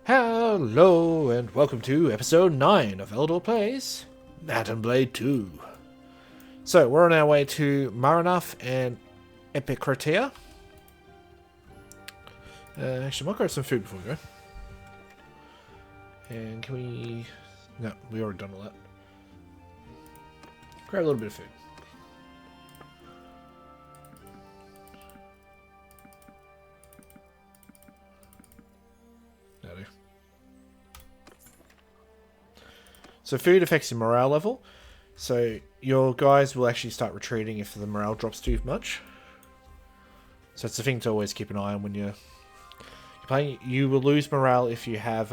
Hello and welcome to episode 9 of Eledor Plays Mount and Blade 2. So we're on our way to Maranaf and Epicratia. Actually, I might grab some food before we go. And can we... No, we already done all that. Grab a little bit of food. That'll do. So food affects your morale level. So your guys will actually start retreating if the morale drops too much. So it's the thing to always keep an eye on when you're playing. You will lose morale if you have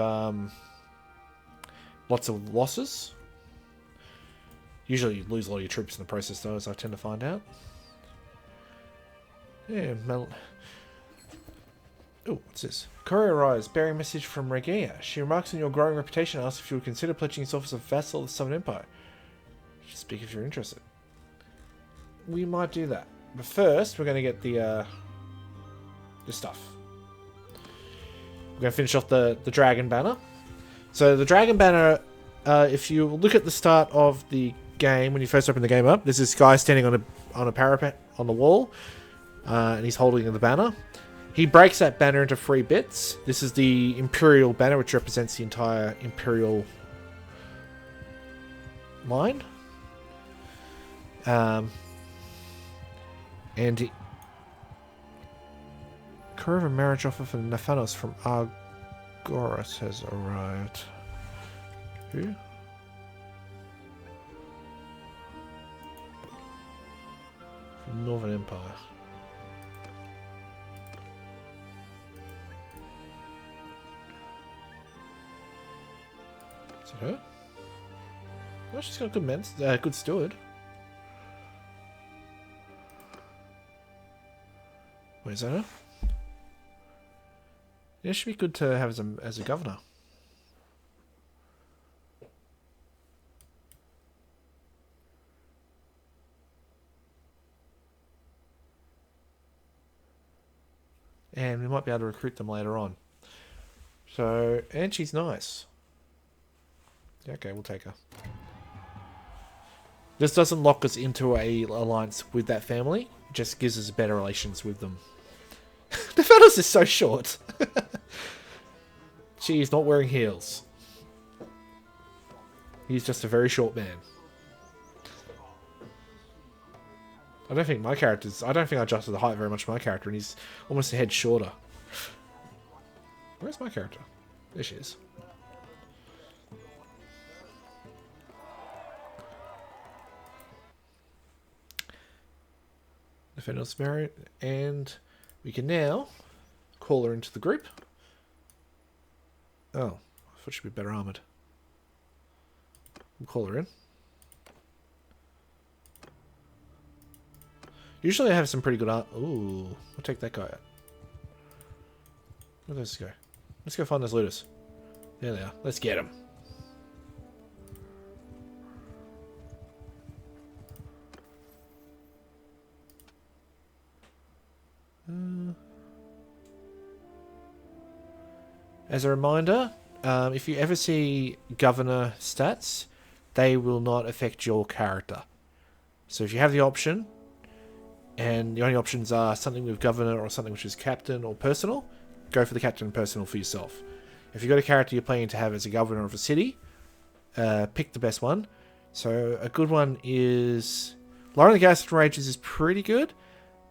lots of losses. Usually you lose a lot of your troops in the process though, as I tend to find out. Yeah, oh, what's this? Courier arrives, bearing a message from Regia. She remarks on your growing reputation and asks if you would consider pledging yourself as a vassal of the Southern Empire. Speak if you're interested. We might do that. But first, we're going to get the stuff. We're going to finish off the Dragon Banner. So the Dragon Banner, if you look at the start of the game, when you first open the game up, there's this guy standing on a parapet on the wall, and he's holding the banner. He breaks that banner into 3 bits. This is the Imperial banner, which represents the entire Imperial line. And courier of a marriage offer for Nephanos from Argoras has arrived. Who? From Northern Empire. Is it her? Well, she's got a good steward. Wait, is that her? Yeah, it should be good to have as a governor. And we might be able to recruit them later on. So, and she's nice. Yeah, okay, we'll take her. This doesn't lock us into a alliance with that family. It just gives us better relations with them. The Nephanos is so short. She is not wearing heels. He's just a very short man. I don't think I adjusted the height very much for my character, and he's almost a head shorter. Where's my character? There she is. Nephanos married, and we can now call her into the group. Oh, I thought she'd be better armoured. We'll call her in. Usually I have some pretty good art. Ooh, we'll take that guy out. Where does this go? Let's go find those looters. There they are. Let's get them. As a reminder, if you ever see governor stats, they will not affect your character. So if you have the option, and the only options are something with governor or something which is captain or personal, go for the captain and personal for yourself. If you've got a character you're planning to have as a governor of a city, pick the best one. So a good one is... Lowering the gas rages is pretty good,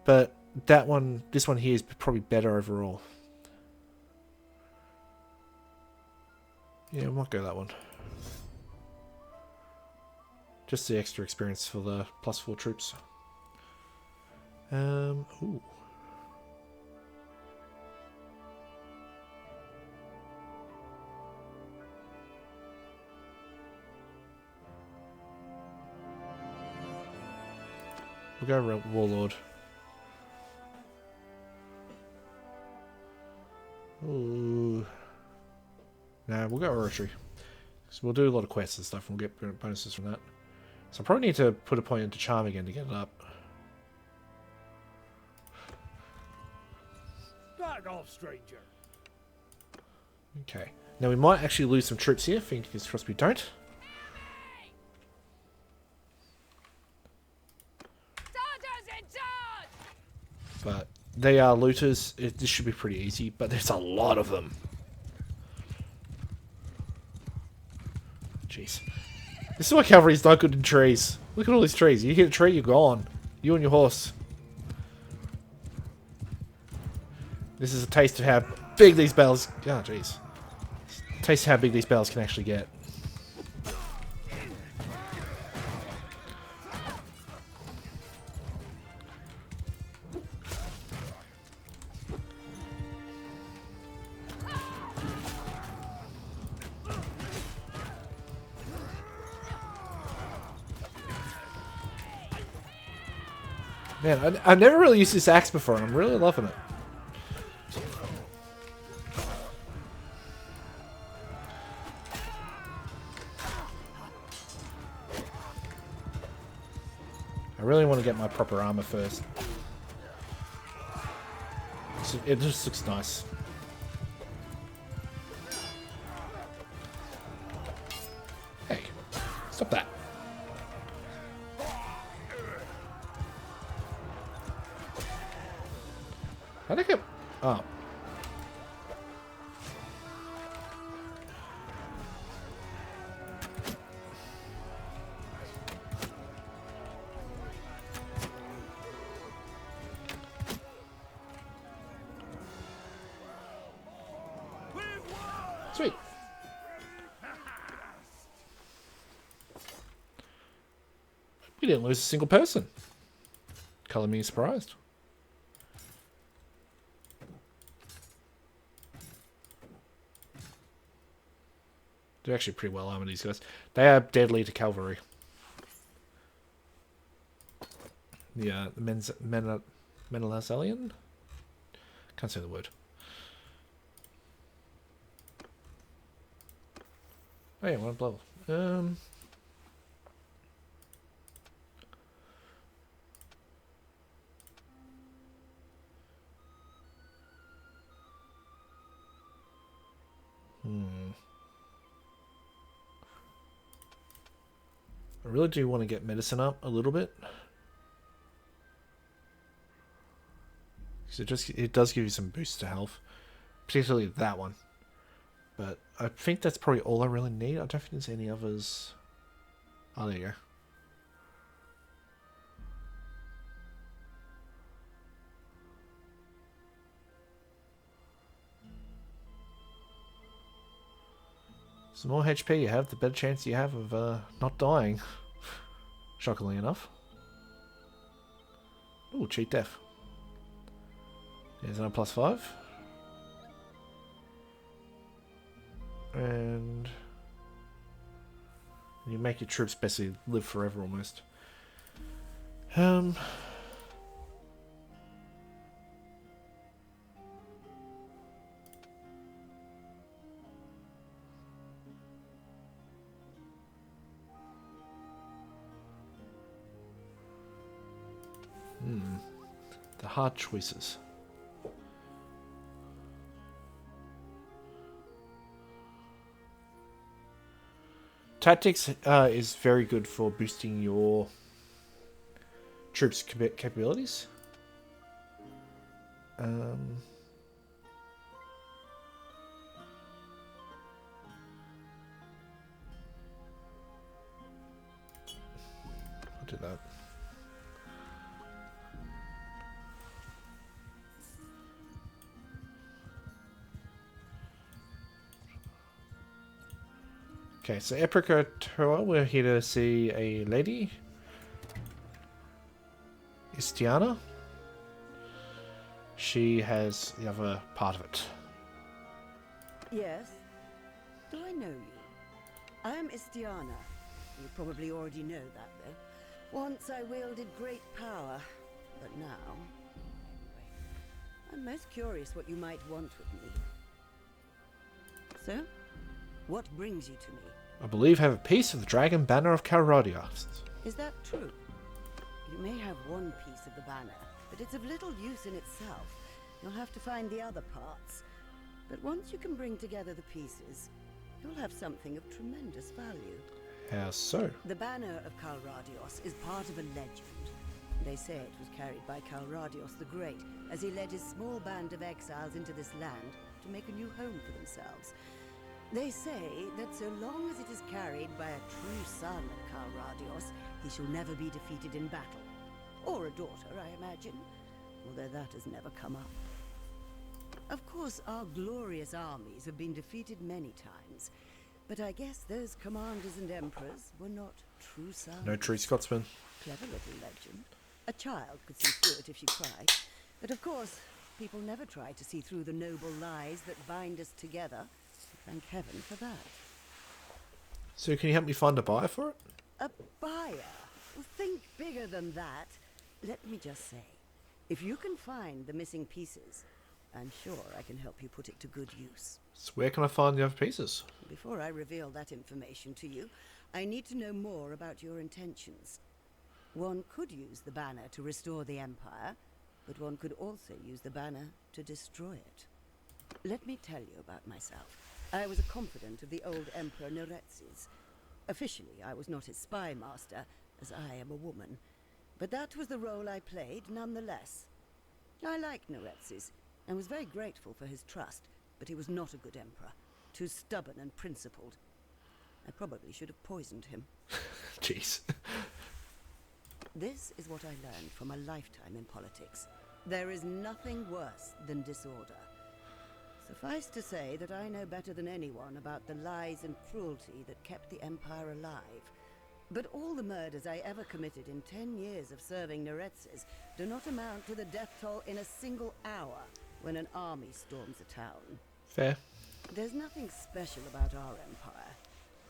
but this one here is probably better overall. Yeah, we might go that one. Just the extra experience for the +4 troops. Ooh. We'll go Warlord. Ooh. Nah, we'll go Oratory. So we'll do a lot of quests and stuff and we'll get bonuses from that. So I probably need to put a point into Charm again to get it up. Back off, stranger. Okay. Now we might actually lose some troops here. Fingers crossed we don't. But they are looters. This should be pretty easy, but there's a lot of them. Jeez. This is why cavalry's not good in trees. Look at all these trees. You hit a tree, you're gone. You and your horse. This is a taste of how big these battles... Oh, jeez. Taste of how big these battles can actually get. Man, I've never really used this axe before, and I'm really loving it. I really want to get my proper armor first. It just looks nice. Hey, stop that. How'd I get... Oh. Sweet. We didn't lose a single person. Color me surprised. They're actually pretty well armored, these guys. They are deadly to cavalry. The Menelazalian? Can't say the word. Oh yeah, one level. I really do want to get medicine up a little bit. Because it does give you some boosts to health. Particularly that one. But I think that's probably all I really need. I don't think there's any others. Oh, there you go. The more HP you have, the better chance you have of not dying. Shockingly enough. Ooh, cheat death. There's another +5. And you make your troops basically live forever almost. The hard choices. Tactics is very good for boosting your troops' capabilities. I'll do that. Okay, so Epica Tour, we're here to see a lady. Istiana. She has the other part of it. Yes? Do I know you? I'm Istiana. You probably already know that, though. Once I wielded great power, but now... Anyway, I'm most curious what you might want with me. So? What brings you to me? I believe I have a piece of the dragon banner of Carodia. Is that true? You may have one piece of the banner, but it's of little use in itself. You'll have to find the other parts. But once you can bring together the pieces, you'll have something of tremendous value. How so? The banner of Calradios is part of a legend. They say it was carried by Calradios the Great as he led his small band of exiles into this land to make a new home for themselves. They say that so long as it is carried by a true son of Calradios, he shall never be defeated in battle. Or a daughter, I imagine, although that has never come up. Of course, our glorious armies have been defeated many times, but I guess those commanders and emperors were not true sons. No true Scotsman. Clever little legend. A child could see through it if she tried. But of course, people never try to see through the noble lies that bind us together. Thank heaven for that. So can you help me find a buyer for it? A buyer? Well, think bigger than that. Let me just say, if you can find the missing pieces, I'm sure I can help you put it to good use. So where can I find the other pieces? Before I reveal that information to you, I need to know more about your intentions. One could use the banner to restore the Empire, but one could also use the banner to destroy it. Let me tell you about myself. I was a confidant of the old Emperor Neretzes. Officially, I was not his spy master, as I am a woman. But that was the role I played, nonetheless. I liked Neretzes, and was very grateful for his trust, but he was not a good emperor. Too stubborn and principled. I probably should have poisoned him. Jeez. This is what I learned from a lifetime in politics. There is nothing worse than disorder. Suffice to say that I know better than anyone about the lies and cruelty that kept the Empire alive. But all the murders I ever committed in 10 years of serving Neretzes do not amount to the death toll in a single hour when an army storms a town. Fair. There's nothing special about our empire.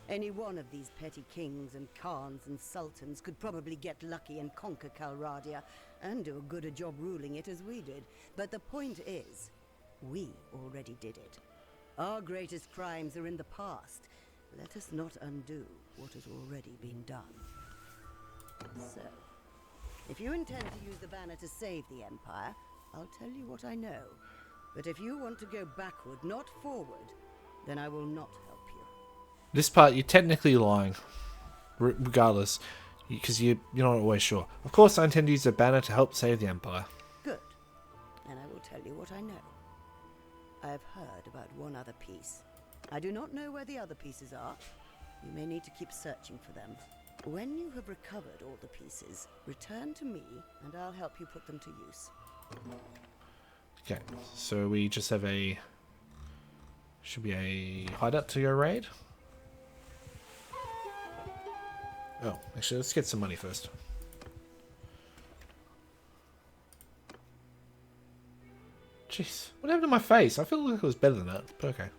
Any one of these petty kings and khans and sultans could probably get lucky and conquer Calradia, and do a good a job ruling it as we did. But the point is, we already did it. Our greatest crimes are in the past. Let us not undo what has already been done. So, if you intend to use the banner to save the Empire, I'll tell you what I know. But if you want to go backward, not forward, then I will not help you. This part, you're technically lying. Regardless. Because you're not always sure. Of course, I intend to use the banner to help save the Empire. Good. And I will tell you what I know. I have heard about one other piece. I do not know where the other pieces are. You may need to keep searching for them. When you have recovered all the pieces, return to me and I'll help you put them to use. Okay, so we just have a... Should be a hideout to your raid? Oh, actually, let's get some money first. Jeez, what happened to my face? I feel like it was better than that, but okay.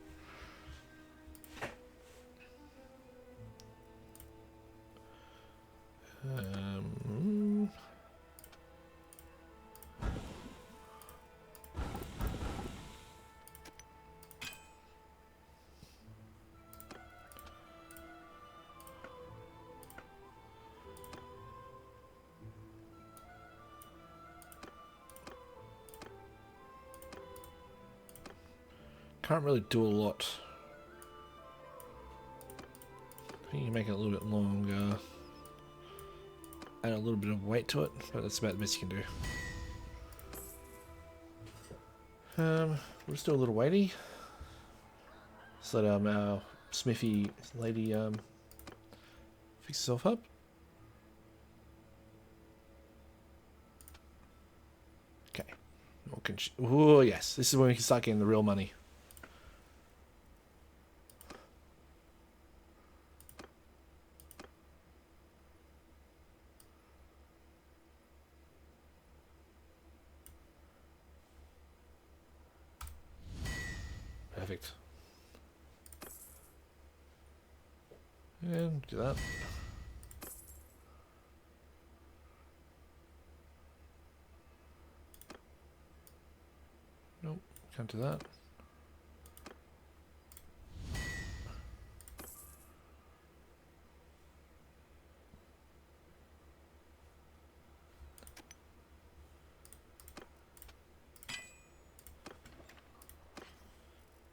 Can't really do a lot. I think you can make it a little bit longer. Add a little bit of weight to it, but that's about the best you can do. We'll just do a little weighty. Just let our smithy lady fix herself up. Okay. Oh yes, this is when we can start getting the real money. Perfect. And do that. Nope, can't do that.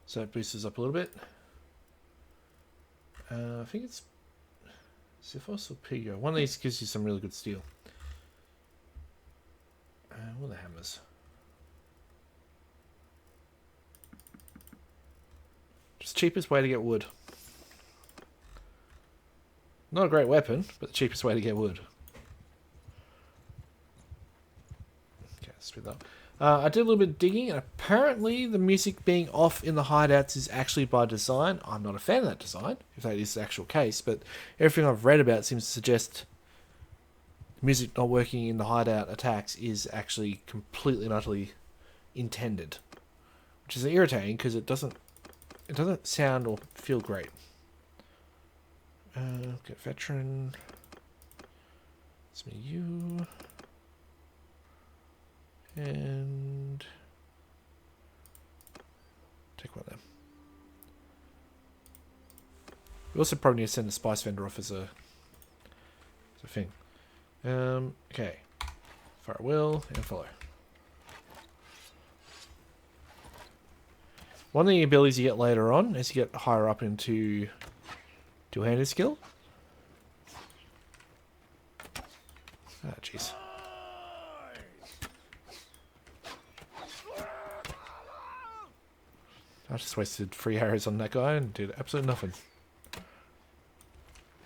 So it boosts us up a little bit. I think it's Ziphos or Pigo. One of these gives you some really good steel. What are the hammers? Just cheapest way to get wood. Not a great weapon, but the cheapest way to get wood. Okay, let's speed that up. I did a little bit of digging, and apparently the music being off in the hideouts is actually by design. I'm not a fan of that design, if that is the actual case, but everything I've read about seems to suggest music not working in the hideout attacks is actually completely and utterly intended. Which is irritating, because it doesn't sound or feel great. Get veteran. It's me, you. And take one of them. We also probably need to send the spice vendor off as a thing. Okay. Fire will and follow. One of the abilities you get later on as you get higher up into two-handed skill. Ah, jeez. I just wasted 3 arrows on that guy and did absolutely nothing.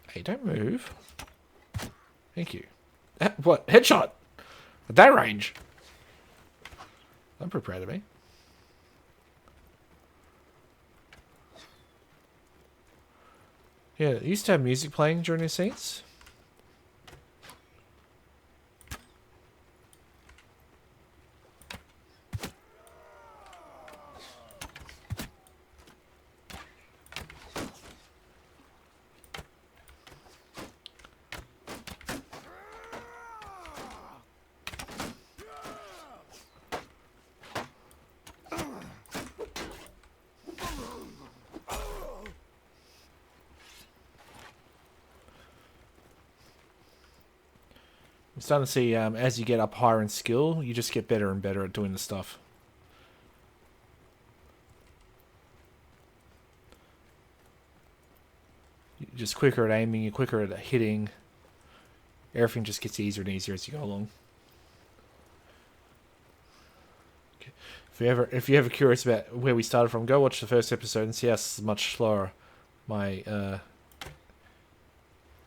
Hey, don't move. Thank you. What? Headshot! At that range? I'm pretty proud of me. Yeah, it used to have music playing during the scenes. I'm starting to see as you get up higher in skill, you just get better and better at doing the stuff. You're just quicker at aiming, you're quicker at hitting. Everything just gets easier and easier as you go along. Okay. If you're ever curious about where we started from, go watch the first episode and see how much slower my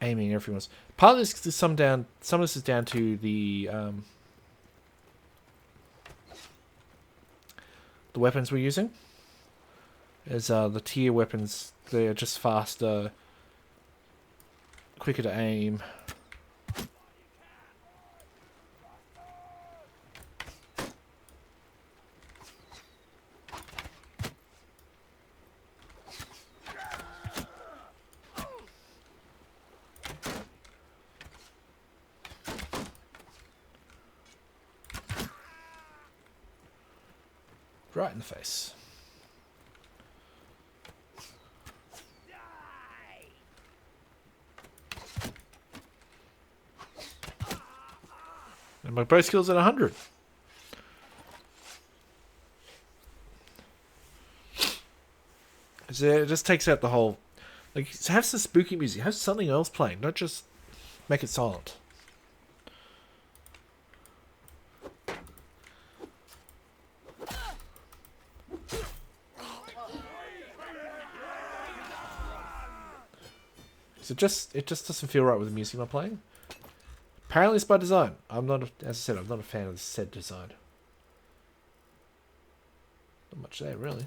aiming and everything was. Part of this is some of this is down to the weapons we're using. As the tier weapons, they're just faster, quicker to aim. Right in the face. And my bow skill's at 100. So it just takes out the whole... Like, have some spooky music. Have something else playing. Don't just make it silent. So it just doesn't feel right with the music I'm playing. Apparently it's by design. As I said, I'm not a fan of the said design. Not much there, really.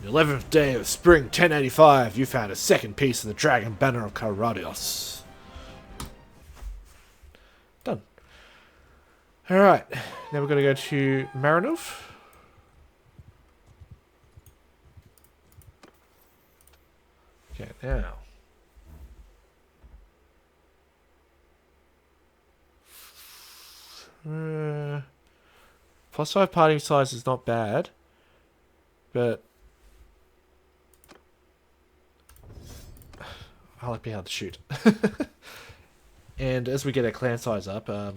The 11th day of spring 1085, you found a second piece of the dragon banner of Karadios. Done. Alright, now we're going to go to Marinov. Okay, now. +5 party size is not bad, but I like being able to shoot. And as we get our clan size up, yeah,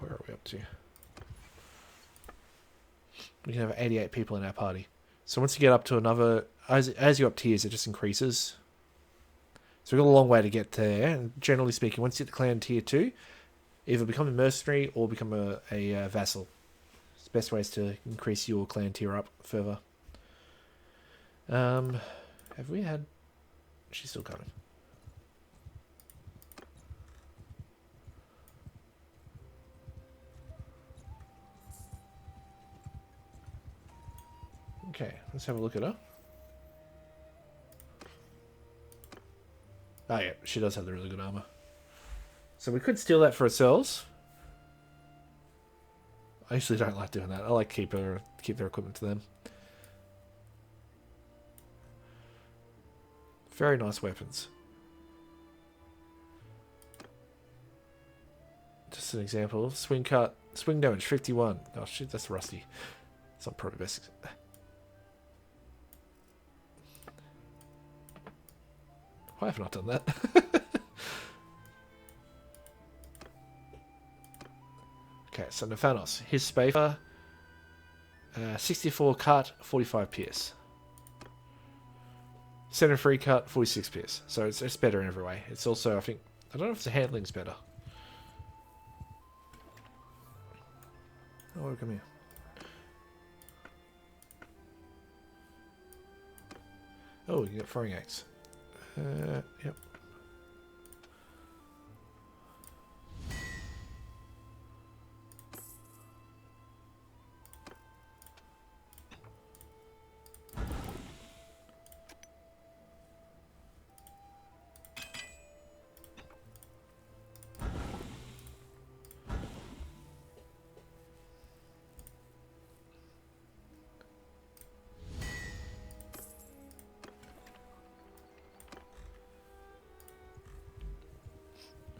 where are we up to? We can have 88 people in our party. So once you get up to another... As you up tiers, it just increases. So we've got a long way to get there. And generally speaking, once you hit the clan tier 2, either become a mercenary or become a vassal. It's the best ways to increase your clan tier up further. Have we had... She's still coming. Okay, let's have a look at her. Oh yeah, she does have the really good armor. So we could steal that for ourselves. I usually don't like doing that. I like keep their equipment to them. Very nice weapons. Just an example. Swing cut, swing damage 51. Oh shit, that's rusty. It's not probably best. Why have I not done that? Okay, so Nephanos. His Spafer. 64 cut, 45 pierce. Center free cut, 46 pierce. So it's better in every way. It's also, I think... I don't know if the handling's better. Oh, come here. Oh, you got throwing axe. Yep.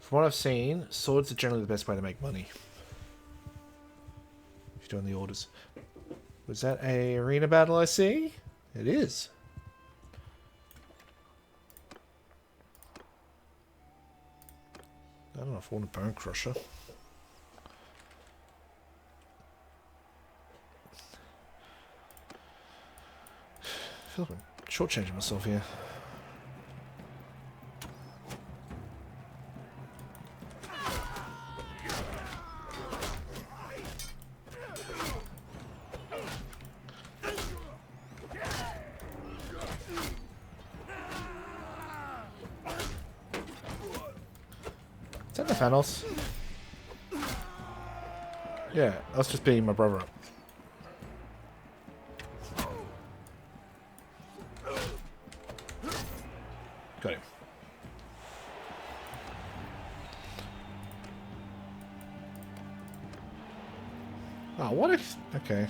From what I've seen, swords are generally the best way to make money. If you're doing the orders. Was that a arena battle I see? It is. I don't know if I want a bone crusher. I feel like I'm shortchanging myself here. Is that Nephanos? Yeah, I was just beating my brother up. Got him. Oh, what if... Okay.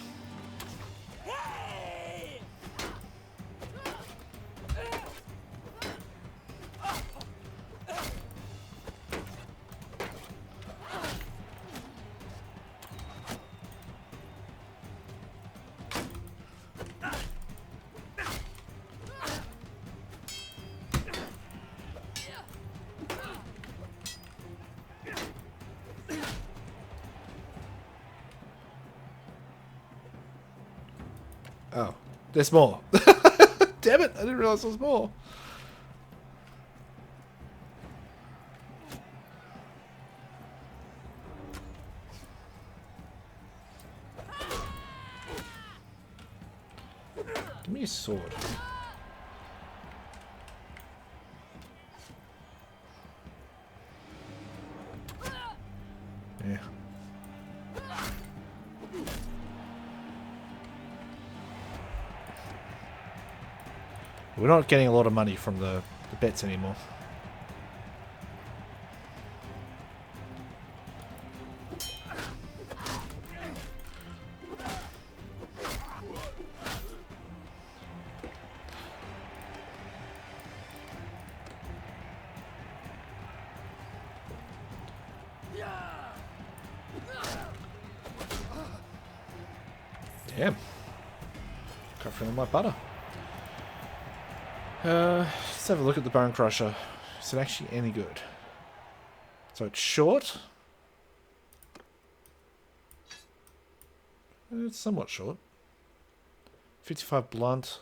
Oh, there's more. Damn it, I didn't realize there was more. Give me a sword. Yeah. We're not getting a lot of money from the bets anymore. Damn. Can't feel my butter. Let's have a look at the Bone Crusher. Is it actually any good? So it's short. It's somewhat short. 55 blunt.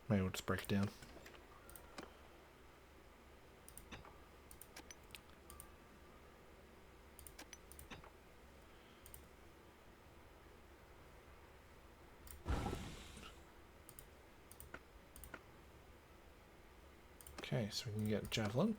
Maybe we'll just break it down. Okay, so we can get javelin.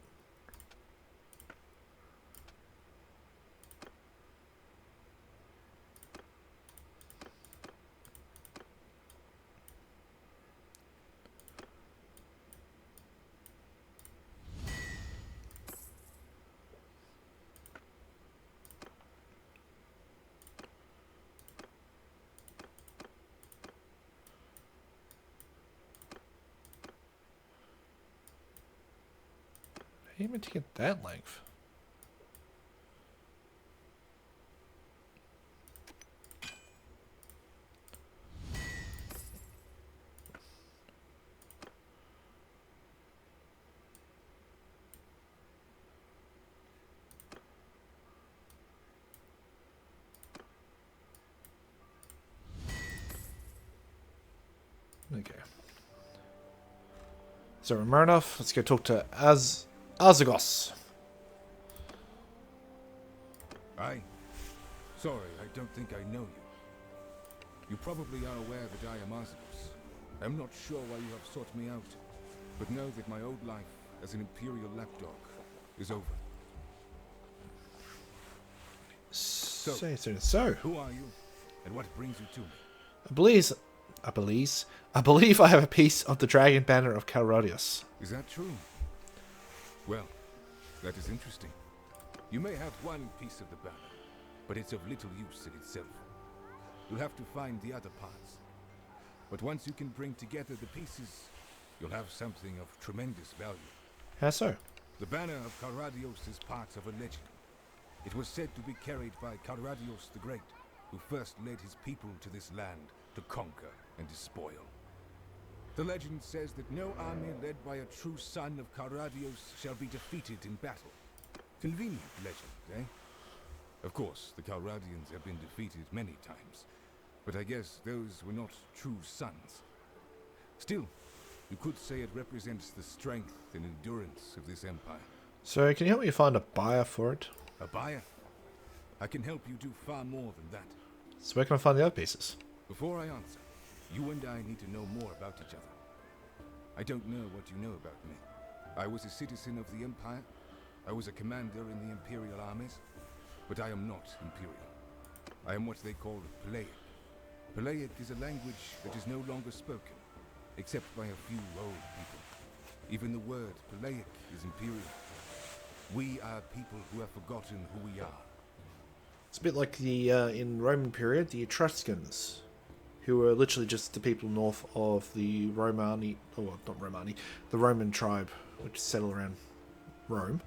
How are you meant to get that length? Okay. So we're enough. Let's go talk to Azagos. Aye. Sorry, I don't think I know you. You probably are aware that I am Azagos. I'm not sure why you have sought me out, but know that my old life as an Imperial lapdog is over. So, who are you, and what brings you to me? I believe I have a piece of the dragon banner of Calradius. Is that true? Well, that is interesting. You may have one piece of the banner, but it's of little use in itself. You'll have to find the other parts. But once you can bring together the pieces, you'll have something of tremendous value. How so? The banner of Calradios is part of a legend. It was said to be carried by Calradios the Great, who first led his people to this land to conquer and despoil. The legend says that no army led by a true son of Calradios shall be defeated in battle. Convenient legend, eh? Of course, the Calradians have been defeated many times, but I guess those were not true sons. Still, you could say it represents the strength and endurance of this empire. So, can you help me find a buyer for it? A buyer? I can help you do far more than that. So where can I find the other pieces? Before I answer, you and I need to know more about each other. I don't know what you know about me. I was a citizen of the Empire. I was a commander in the Imperial armies. But I am not Imperial. I am what they call Palaic. Palaic is a language that is no longer spoken, except by a few old people. Even the word Palaic is Imperial. We are people who have forgotten who we are. It's a bit like the, in Roman period, the Etruscans, who were literally just the people north of the Romani, or not Romani, the Roman tribe, which settled around Rome.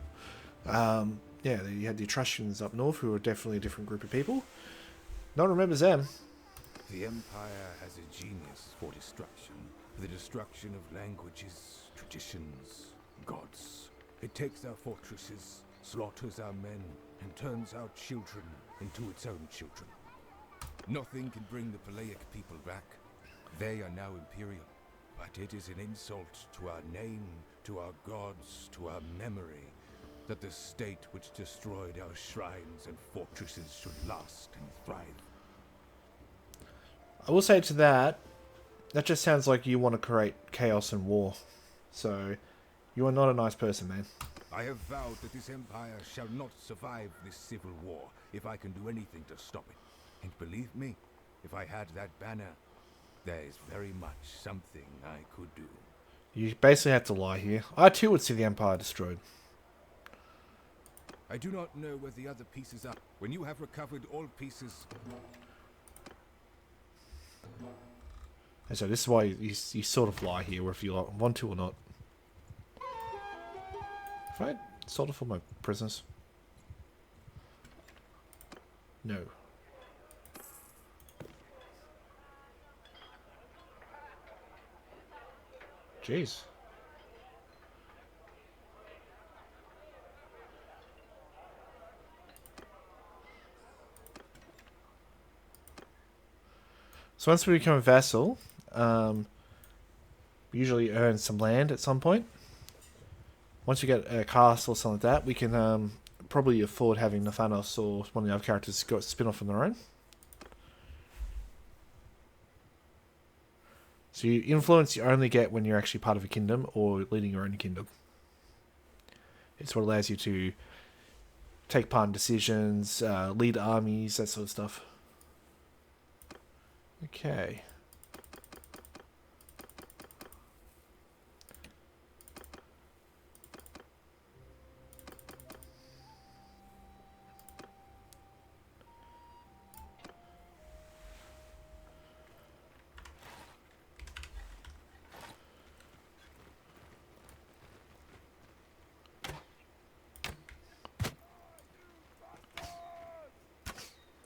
Yeah, you had the Etruscans up north, who were definitely a different group of people. No one remembers them. The Empire has a genius for destruction. The destruction of languages, traditions, gods. It takes our fortresses, slaughters our men, and turns our children into its own children. Nothing can bring the Palaic people back. They are now Imperial. But it is an insult to our name, to our gods, to our memory, that the state which destroyed our shrines and fortresses should last and thrive. I will say to that, that just sounds like you want to create chaos and war. So, you are not a nice person, man. I have vowed that this empire shall not survive this civil war if I can do anything to stop it. And believe me, if I had that banner, there is very much something I could do. You basically have to lie here. I too would see the Empire destroyed. I do not know where the other pieces are. When you have recovered all pieces... And so this is why you sort of lie here, whether you want to or not. Have I sold it for my prisoners? No. Jeez. So once we become a vassal, we usually earn some land at some point. Once we get a castle or something like that, we can probably afford having Nathanos or one of the other characters go spin off on their own. So influence you only get when you're actually part of a kingdom or leading your own kingdom. It's what allows you to take part in decisions, lead armies, that sort of stuff. Okay.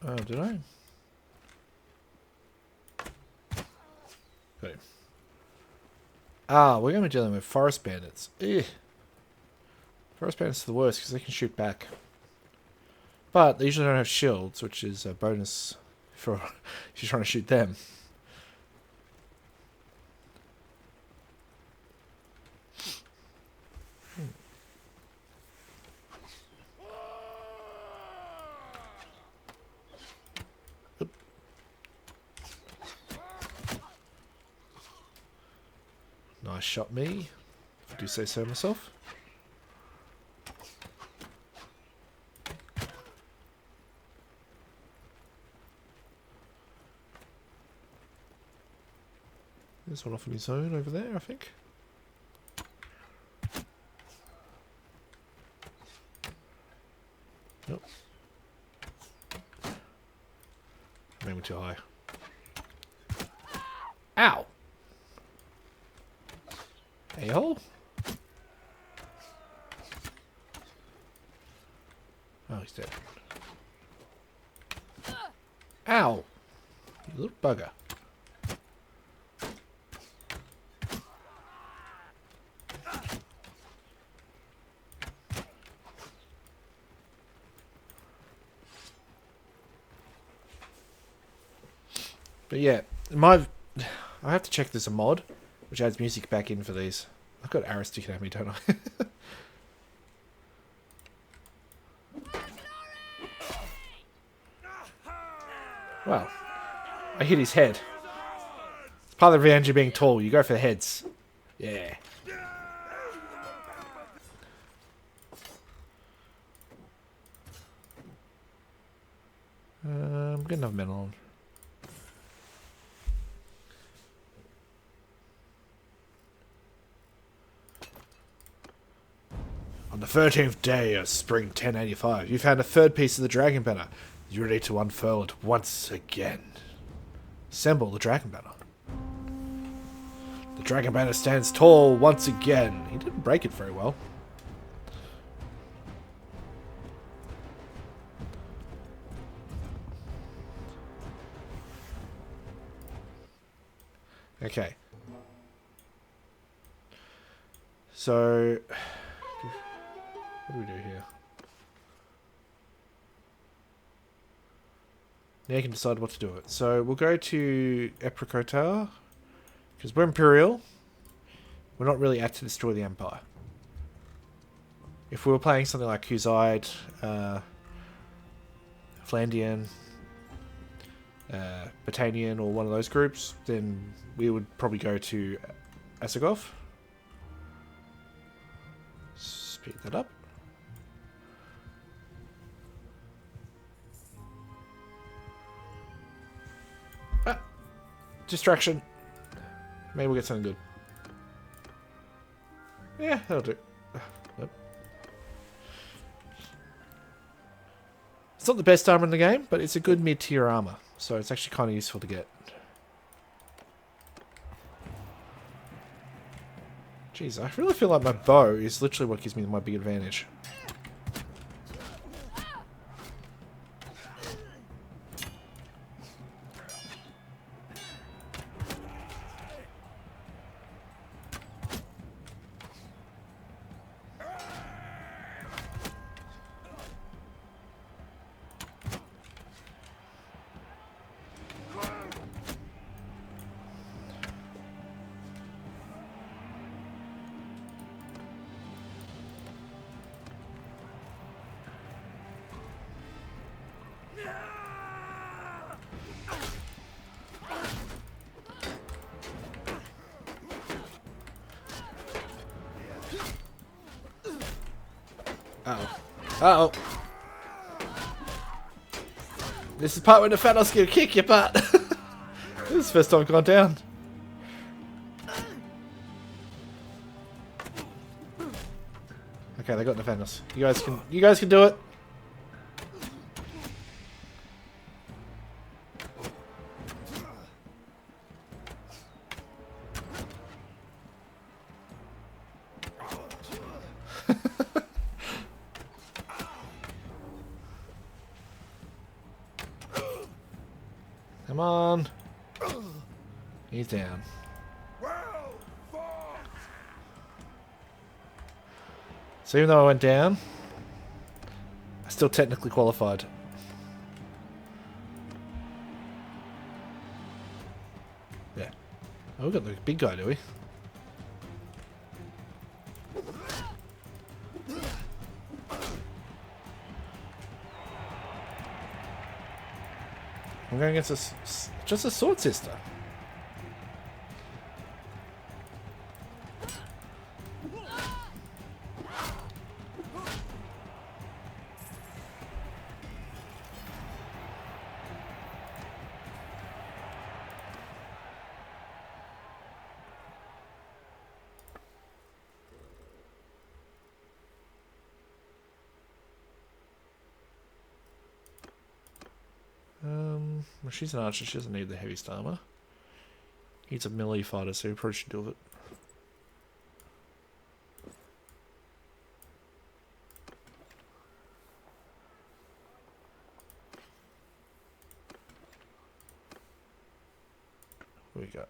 Oh, did I? Okay. Ah, we're going to be dealing with forest bandits. Ugh. Forest bandits are the worst because they can shoot back. But they usually don't have shields, which is a bonus for if you're trying to shoot them. Nice shot, me. If I do say so myself. There's one off in his zone over there, I think. Nope. Maybe we're too high. Ow! A-hole? Oh, he's dead. Ow! You little bugger. But yeah, I have to check there's a mod which adds music back in for these. I've got arrows sticking at me, don't I? Well, I hit his head. It's part of the revenge of being tall. You go for the heads. Yeah. Get another men on. On the 13th day of spring 1085, you found a third piece of the dragon banner. You're ready to unfurl it once again. Assemble the dragon banner. The dragon banner stands tall once again. He didn't break it very well. Okay. So, what do we do here? Now you can decide what to do with it. So we'll go to Epricotar, because we're Imperial. We're not really out to destroy the Empire. If we were playing something like Huzaid, Flandian, Battanian, or one of those groups, then we would probably go to Asagov. Speed that up. Ah! Distraction. Maybe we'll get something good. Yeah, that'll do. Nope. It's not the best armor in the game, but it's a good mid-tier armor, so it's actually kind of useful to get. Jeez, I really feel like my bow is literally what gives me my big advantage. Uh-oh. Uh-oh. This is the part where the Thanos gonna kick your butt. This is the first time I've gone down. Okay, they got the Thanos. You guys can do it. Come on. He's down. So even though I went down, I still technically qualified. Yeah. Oh, we got the big guy, do we? I'm going against just a sword sister. Well, she's an archer, she doesn't need the heaviest armor. He's a melee fighter, so he probably should do it. What do we got?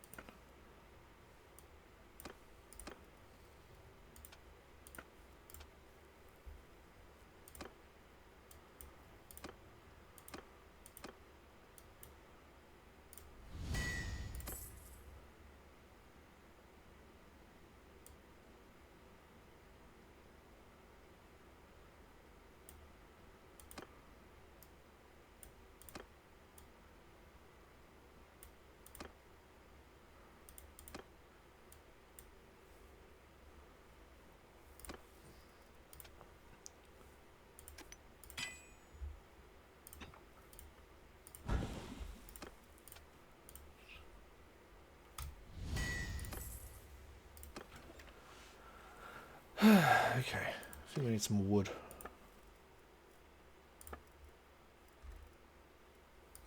Okay, I think we need some wood.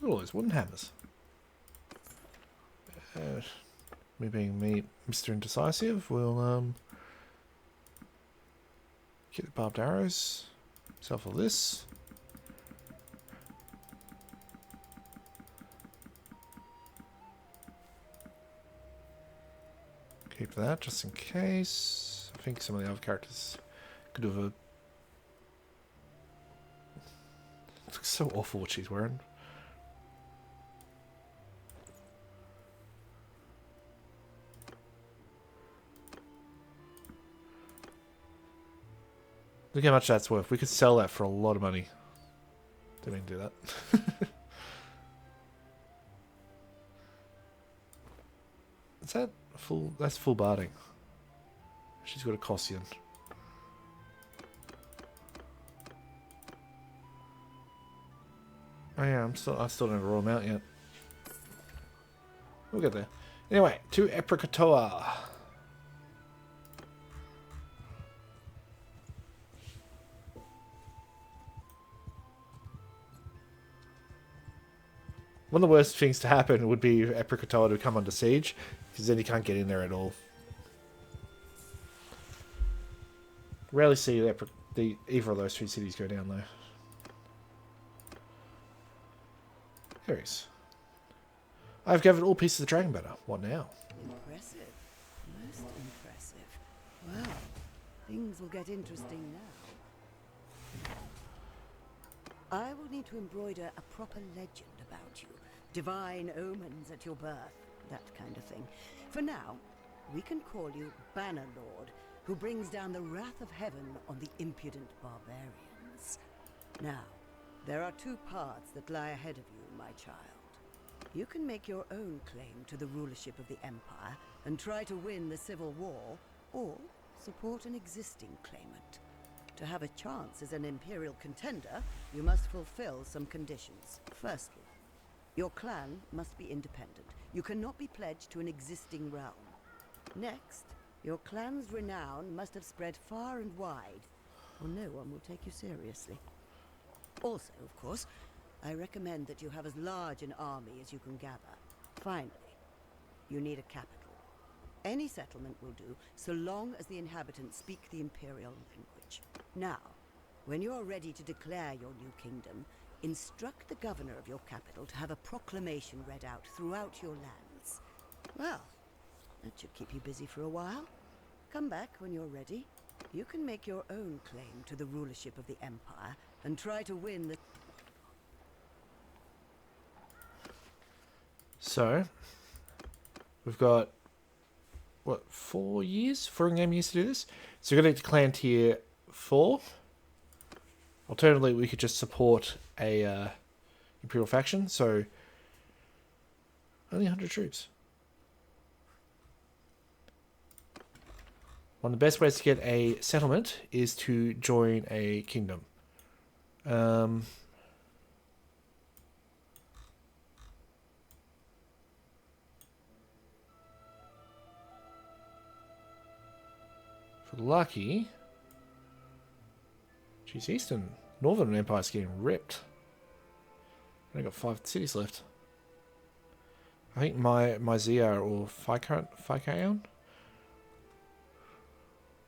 Look at all those wooden hammers. Me being Mr. Indecisive, we'll get the barbed arrows. Sell for this. Keep that just in case. I think some of the other characters could have a... It looks so awful what she's wearing. Look how much that's worth. We could sell that for a lot of money. Didn't mean to do that. Is that full? That's full barding. She's got a Cossian. Oh yeah, I still don't roll them out yet. We'll get there. Anyway, to Eprecatoa. One of the worst things to happen would be Eprecatoa to come under siege, because then you can't get in there at all. Rarely see either of those three cities go down though. Here he is. I've gathered all pieces of dragon banner. What now? Impressive. Most impressive. Well, things will get interesting now. I will need to embroider a proper legend about you. Divine omens at your birth. That kind of thing. For now, we can call you Bannerlord, who brings down the wrath of heaven on the impudent barbarians. Now, there are two paths that lie ahead of you, my child. You can make your own claim to the rulership of the Empire and try to win the Civil War, or support an existing claimant. To have a chance as an Imperial contender, you must fulfill some conditions. Firstly, your clan must be independent. You cannot be pledged to an existing realm. Next, your clan's renown must have spread far and wide, or no one will take you seriously. Also, of course, I recommend that you have as large an army as you can gather. Finally, you need a capital. Any settlement will do, so long as the inhabitants speak the Imperial language. Now, when you are ready to declare your new kingdom, instruct the governor of your capital to have a proclamation read out throughout your lands. Well, that should keep you busy for a while. Come back when you're ready. You can make your own claim to the rulership of the Empire and try to win the... So, we've got, what, 4 years? 4 in-game years to do this? So we're going to clan tier 4. Alternatively, we could just support a Imperial faction, so only 100 troops. One of the best ways to get a settlement is to join a kingdom. For lucky... Geez, Northern Empire's getting ripped. I've got 5 cities left. I think my Zia or Phycaon?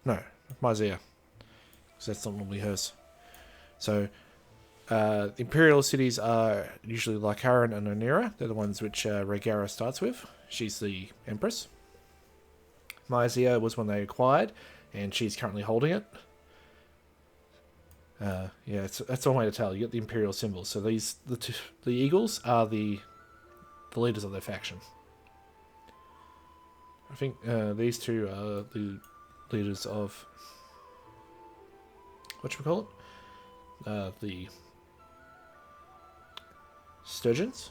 No, my Zia. Because that's not normally hers. So, the Imperial cities are usually Lycaran and Onera. They're the ones which Rhaegar starts with. She's the Empress. My Zia was one they acquired, and she's currently holding it. Yeah, that's one way to tell. You get the Imperial symbols. So the eagles are the leaders of their faction. I think these two are the leaders of whatchamacallit? The Sturgeons.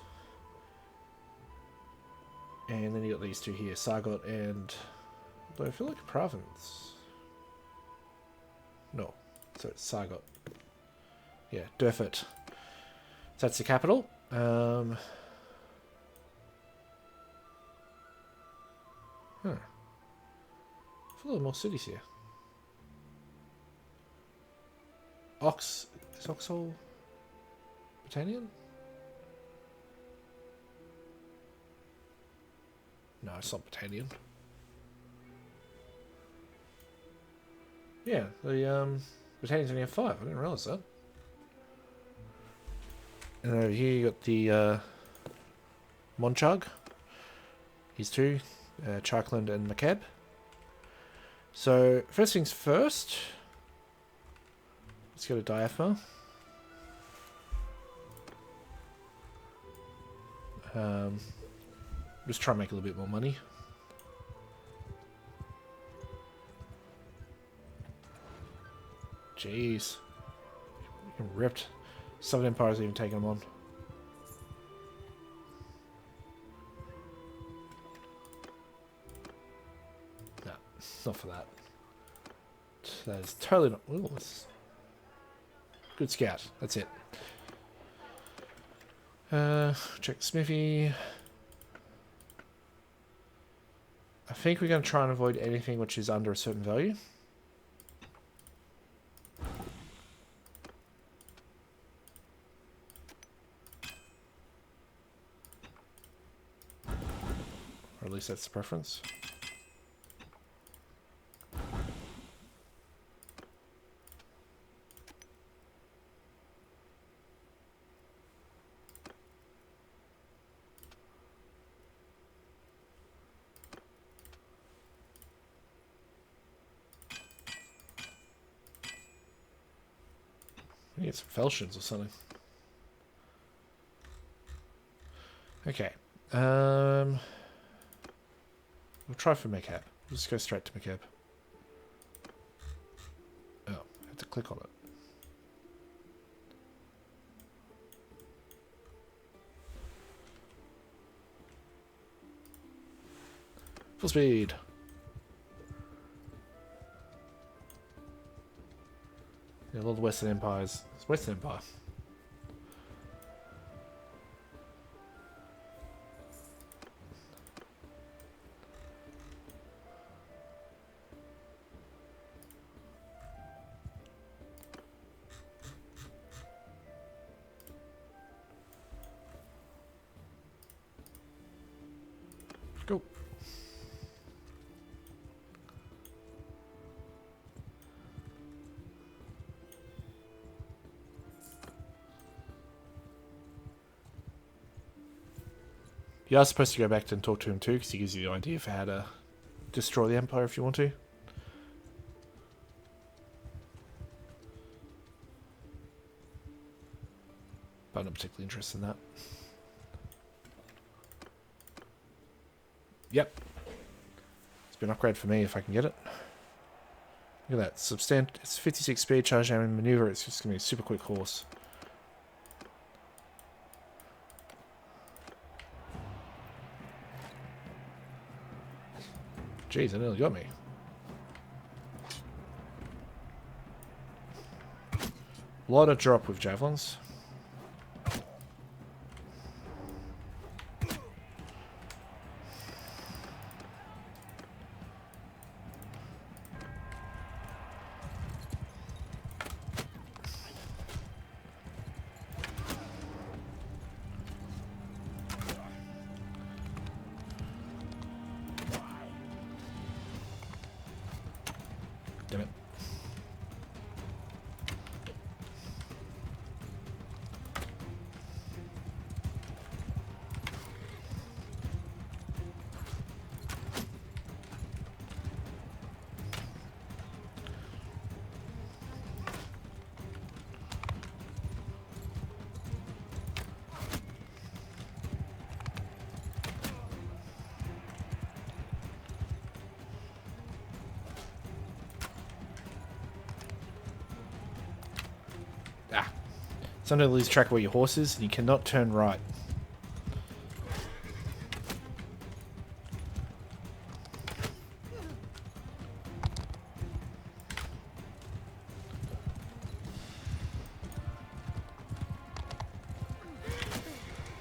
And then you got these two here, Sargot and... Although I feel like a province. No. So it's Sargot. Yeah, Durfort. So that's the capital. Huh. I feel there are more cities here. Is Oxhole Battalion? No, it's not Battalion. Yeah, the Battalions only have 5. I didn't realise that. And over here you got the Monchug. He's 2. Charkland and Macab. So, first things first. Let's go to Diapha. Just try and make a little bit more money. Jeez. You're ripped. Southern Empire's even taking them on. No, not for that. That is totally not... Ooh, it's good scout. That's it. Check Smithy. I think we're going to try and avoid anything which is under a certain value. Or at least that's the preference. Get some falchions or something. Okay. We'll try for Macab. We'll just go straight to Macab. Oh, I had to click on it. Full speed. a lot of Western Empires. It's Western Empire. Go. You are supposed to go back and talk to him too, because he gives you the idea for how to destroy the Empire if you want to. But I'm not particularly interested in that. Yep. It's been an upgrade for me if I can get it. Look at that. It's 56 speed, charge, aim, and maneuver. It's just going to be a super quick horse. Jeez, that nearly got me. A lot of drop with javelins. Damn it. Ah. Sometimes you lose track of where your horse is and you cannot turn right.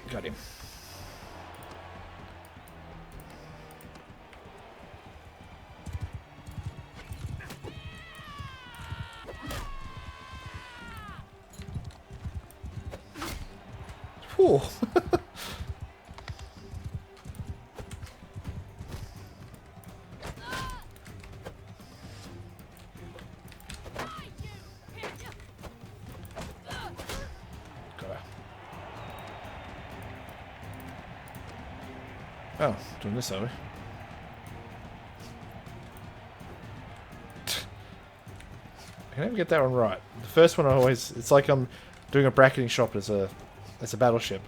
Got him. Whew. Oh, doing this, are we? I can never get that one right. The first one I always... It's like I'm doing a bracketing shot as a battleship.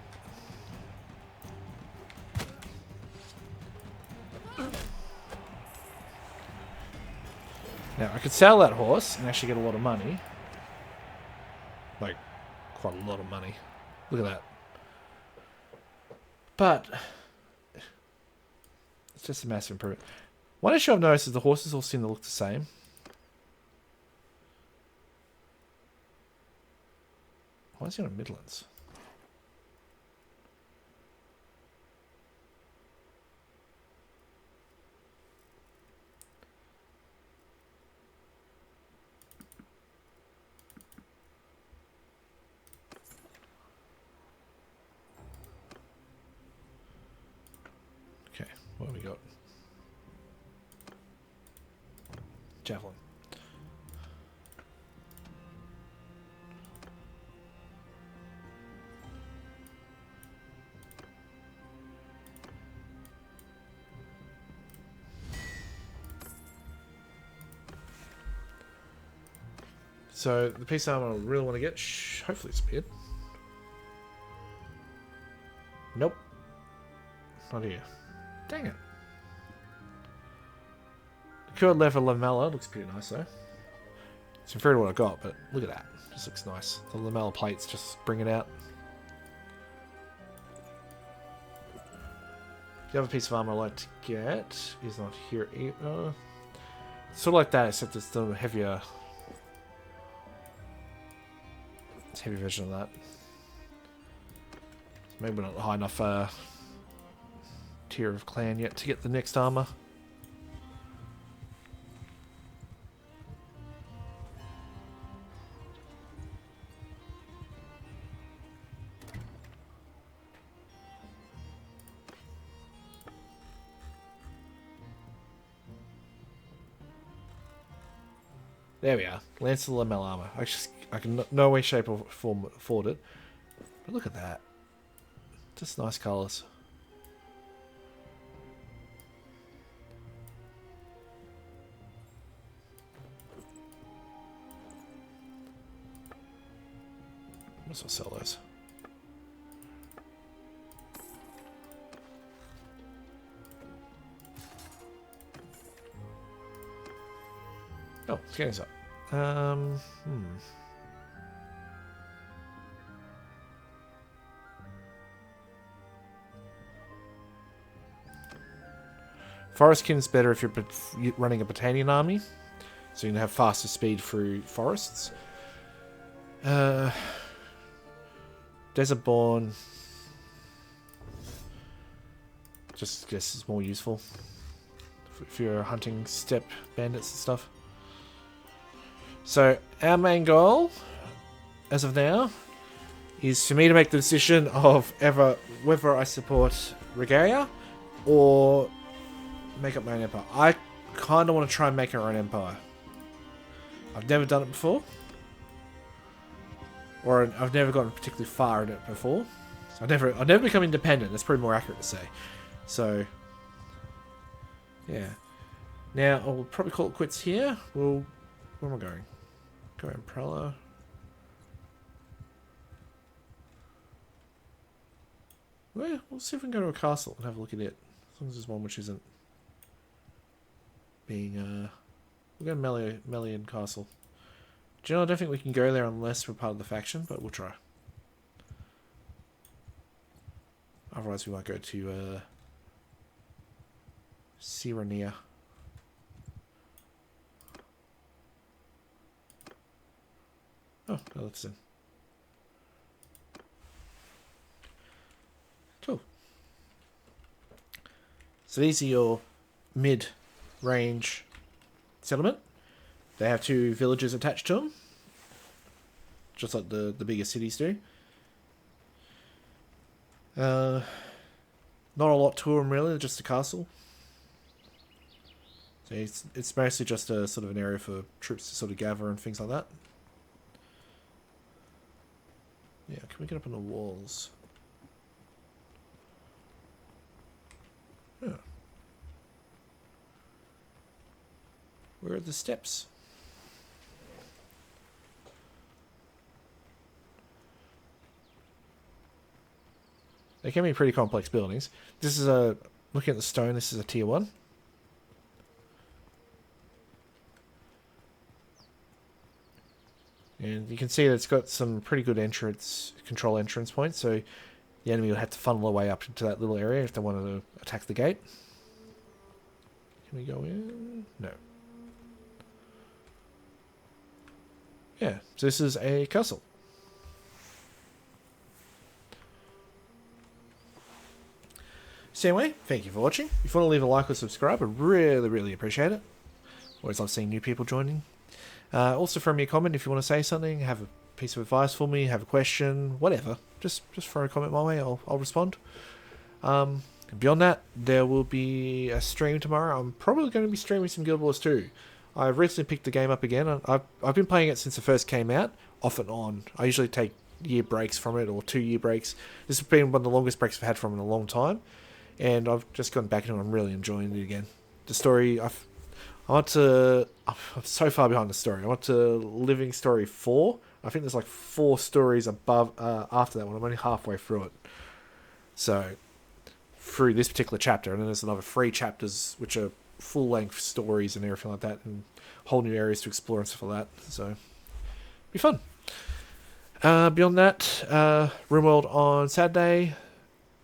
Now, I could sell that horse and actually get a lot of money. Like, quite a lot of money. Look at that. But... it's just a massive improvement. One issue I've noticed is the horses all seem to look the same. Why is he on a Midlands? Okay, what have we got? Javelin. So, the piece of armor I really want to get, hopefully it's appeared. Nope. Not here. Dang it. The curved leather lamella looks pretty nice though. It's inferior to what I got, but look at that. Just looks nice. The lamella plates just bring it out. The other piece of armor I'd like to get is not here either. Sort of like that, except it's a little heavier. It's a heavy version of that. Maybe we're not high enough tier of clan yet to get the next armor. There we are. Lance of the Lamel armor. I can no way, shape, or form afford it. But look at that. Just nice colours. Might as well sell those. Oh, let's get this up. Forestkin's better if you're running a Botanian army, so you can have faster speed through forests. Desertborn, just guess is more useful if you're hunting steppe bandits and stuff. So our main goal, as of now, is for me to make the decision of whether I support Regalia or make up my own empire. I kind of want to try and make our own empire. I've never done it before, or I've never gotten particularly far in it before. So I've never become independent. That's probably more accurate to say. So yeah. Now I'll probably call it quits here. Where am I going? Go Umbrella. Well, we'll see if we can go to a castle and have a look at it. As long as there's one which isn't being we'll go Melian Castle. Do you know, I don't think we can go there unless we're part of the faction, but we'll try. Otherwise we might go to Sirenia. Oh, no, that's in. Cool. So these are your mid-range settlement. They have 2 villages attached to them, just like the bigger cities do. Not a lot to them really, just a castle. So it's mostly just a sort of an area for troops to sort of gather and things like that. Yeah, can we get up on the walls? Yeah. Where are the steps? They can be pretty complex buildings. This is looking at the stone, this is a tier 1. And you can see that it's got some pretty good control entrance points, so the enemy would have to funnel their way up into that little area if they wanted to attack the gate. Can we go in? No. Yeah, so this is a castle. So anyway, thank you for watching. If you want to leave a like or subscribe, I really, really appreciate it. Always love seeing new people joining. Also throw me a comment if you want to say something, have a piece of advice for me, have a question, whatever. Just throw a comment my way, I'll respond. Beyond that, there will be a stream tomorrow. I'm probably going to be streaming some Guild Wars 2. I've recently picked the game up again. I've been playing it since it first came out, off and on. I usually take year breaks from it, or 2-year breaks. This has been one of the longest breaks I've had from it in a long time. And I've just gone back into it and I'm really enjoying it again. The story, I'm so far behind the story. I want to Living Story 4. I think there's like 4 stories above after that one. I'm only halfway through it. So, through this particular chapter. And then there's another 3 chapters which are full-length stories and everything like that. And whole new areas to explore and stuff like that. So, be fun. Beyond that, RimWorld on Saturday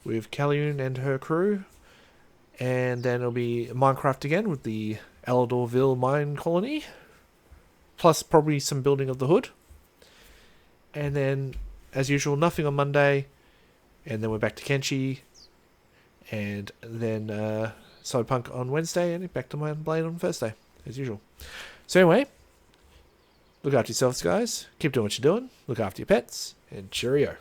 with Callion and her crew. And then it'll be Minecraft again with the Eledorville mine colony. Plus probably some building of the hood. And then, as usual, nothing on Monday. And then we're back to Kenshi. And then Cyberpunk on Wednesday. And back to Mount and Blade on Thursday, as usual. So anyway, look after yourselves, guys. Keep doing what you're doing. Look after your pets. And cheerio.